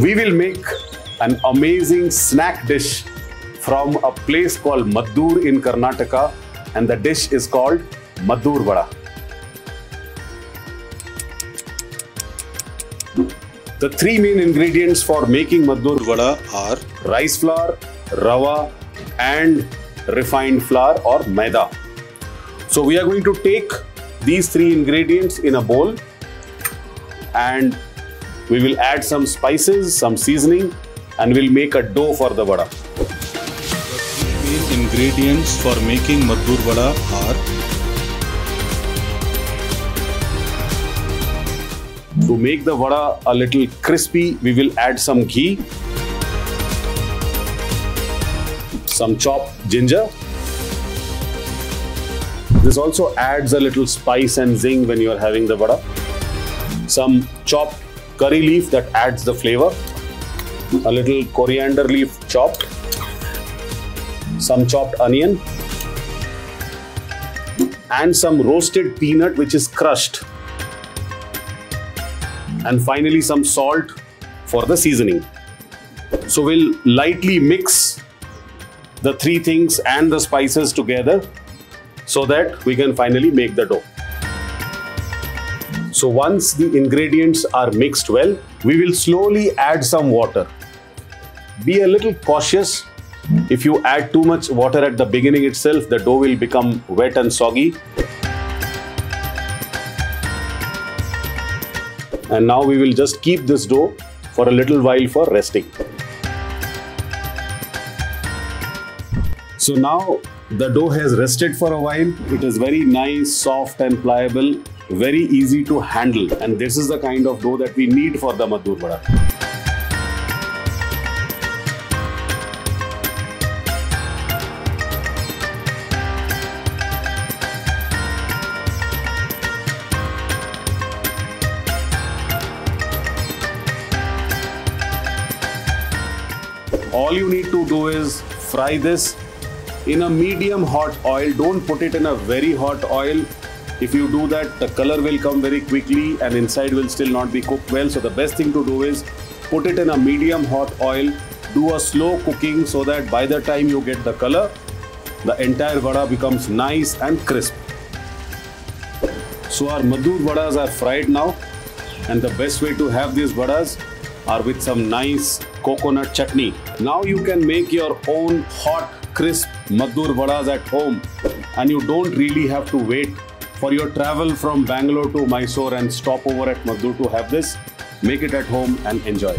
We will make an amazing snack dish from a place called Maddur in Karnataka, and the dish is called Maddur Vada. The three main ingredients for making Maddur Vada are rice flour, rava and refined flour or maida. So we are going to take these three ingredients in a bowl and we will add some spices, some seasoning, and we'll make a dough for the vada. The three main ingredients for making Maddur Vada are: to make the vada a little crispy, we will add some ghee, some chopped ginger. This also adds a little spice and zing when you are having the vada. Some chopped curry leaf that adds the flavor. A little coriander leaf chopped. Some chopped onion. And some roasted peanut which is crushed. And finally some salt for the seasoning. So we'll lightly mix the three things and the spices together so that we can finally make the dough. So once the ingredients are mixed well, we will slowly add some water. Be a little cautious. If you add too much water at the beginning itself, the dough will become wet and soggy. And now we will just keep this dough for a little while for resting. So now the dough has rested for a while. It is very nice, soft and pliable, very easy to handle. And this is the kind of dough that we need for the Maddur Vada. All you need to do is fry this in a medium hot oil. Don't put it in a very hot oil. If you do that, the color will come very quickly and inside will still not be cooked well. So the best thing to do is put it in a medium hot oil. Do a slow cooking so that by the time you get the color, the entire vada becomes nice and crisp. So our Maddur Vadas are fried now, and the best way to have these vadas are with some nice coconut chutney. Now you can make your own hot, crisp Maddur Vadas at home, and you don't really have to wait for your travel from Bangalore to Mysore and stop over at Maddur to have this. Make it at home and enjoy.